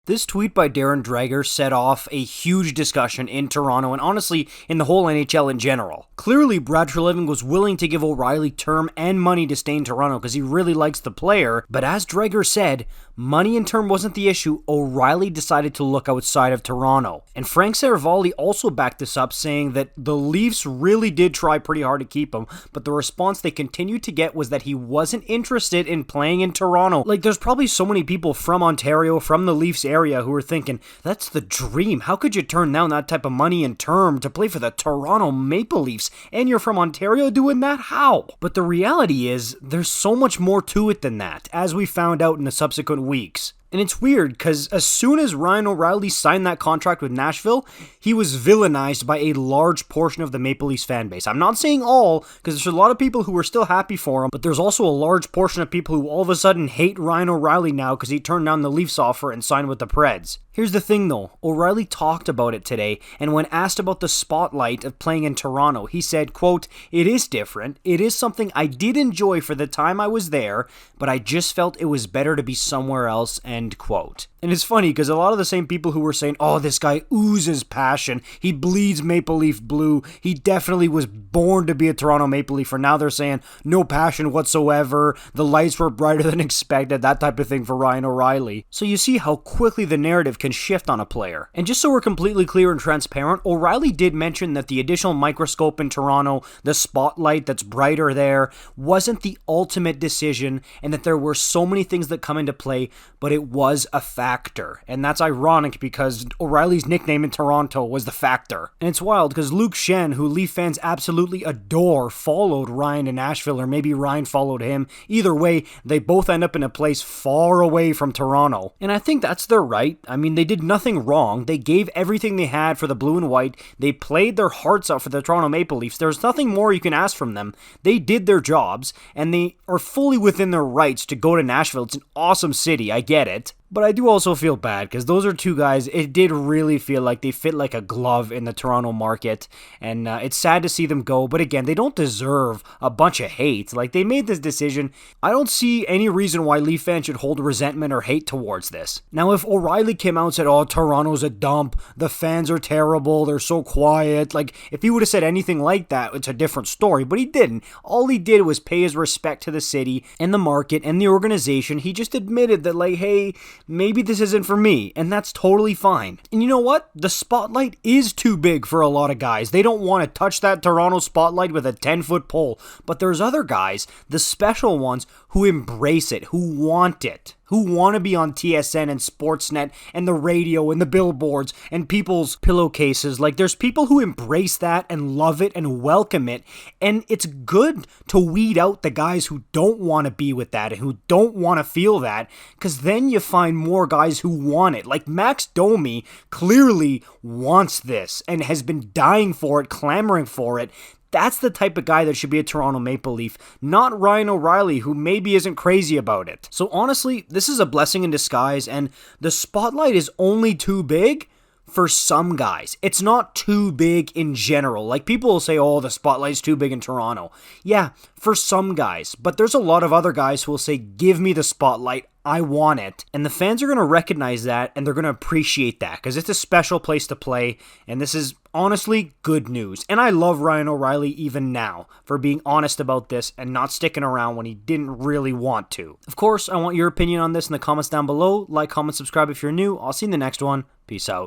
This tweet by Darren Dreger set off a huge discussion in Toronto and honestly in the whole NHL in general. Clearly, Brad Treliving was willing to give O'Reilly term and money to stay in Toronto because he really likes the player, but as Dreger said, money and term wasn't the issue. O'Reilly decided to look outside of Toronto. And Frank Seravalli also backed this up, saying that the Leafs really did try pretty hard to keep him, but the response they continued to get was that he wasn't interested in playing in Toronto. Like, there's probably so many people from Ontario, from the Leafs area, who are thinking, that's the dream. How could you turn down that type of money and term to play for the Toronto Maple Leafs? And you're from Ontario doing that? How? But the reality is, there's so much more to it than that, as we found out in the subsequent weeks. And it's weird, because as soon as Ryan O'Reilly signed that contract with Nashville, he was villainized by a large portion of the Maple Leafs fan base. I'm not saying all, because there's a lot of people who are still happy for him, but there's also a large portion of people who all of a sudden hate Ryan O'Reilly now because he turned down the Leafs offer and signed with the Preds. Here's the thing though, O'Reilly talked about it today, and when asked about the spotlight of playing in Toronto, he said, quote, "It is different. It is something I did enjoy for the time I was there, but I just felt it was better to be somewhere else," end quote. And it's funny because a lot of the same people who were saying, oh, this guy oozes passion, he bleeds Maple Leaf blue, he definitely was born to be a Toronto Maple Leaf, for now they're saying no passion whatsoever, the lights were brighter than expected, that type of thing for Ryan O'Reilly. So you see how quickly the narrative can shift on a player. And just so we're completely clear and transparent, O'Reilly did mention that the additional microscope in Toronto, the spotlight that's brighter there, wasn't the ultimate decision, and that there were so many things that come into play, but it was a factor. And that's ironic because O'Reilly's nickname in Toronto was the Factor. And it's wild because Luke Shen, who Leaf fans absolutely adore, followed Ryan to Nashville, or maybe Ryan followed him. Either way, they both end up in a place far away from Toronto. And I think that's their right. I mean, they did nothing wrong. They gave everything they had for the blue and white. They played their hearts out for the Toronto Maple Leafs. There's nothing more you can ask from them. They did their jobs, and they are fully within their rights to go to Nashville. It's an awesome city, I get it. But I do also feel bad because those are two guys, it did really feel like they fit like a glove in the Toronto market, and it's sad to see them go, but again, they don't deserve a bunch of hate. Like, they made this decision. I don't see any reason why Leaf fans should hold resentment or hate towards this. Now, if O'Reilly came out and said, oh, Toronto's a dump, the fans are terrible, they're so quiet, like, if he would have said anything like that, it's a different story, but he didn't. All he did was pay his respect to the city and the market and the organization. He just admitted that, like, hey, maybe this isn't for me, and that's totally fine. And you know what? The spotlight is too big for a lot of guys. They don't want to touch that Toronto spotlight with a 10-foot pole. But there's other guys, the special ones, who embrace it, who want it, who want to be on TSN and Sportsnet and the radio and the billboards and people's pillowcases. Like, there's people who embrace that and love it and welcome it, and it's good to weed out the guys who don't want to be with that and who don't want to feel that, because then you find more guys who want it. Like, Max Domi clearly wants this and has been dying for it, clamoring for it. That's the type of guy that should be a Toronto Maple Leaf, not Ryan O'Reilly, who maybe isn't crazy about it. So honestly, this is a blessing in disguise, and the spotlight is only too big for some guys. It's not too big in general. Like, people will say, oh, the spotlight's too big in Toronto. Yeah, for some guys. But there's a lot of other guys who will say, give me the spotlight. I want it. And the fans are going to recognize that, and they're going to appreciate that, because it's a special place to play, and this is honestly good news. And I love Ryan O'Reilly even now for being honest about this and not sticking around when he didn't really want to. Of course, I want your opinion on this in the comments down below. Like, comment, subscribe if you're new. I'll see you in the next one. Peace out.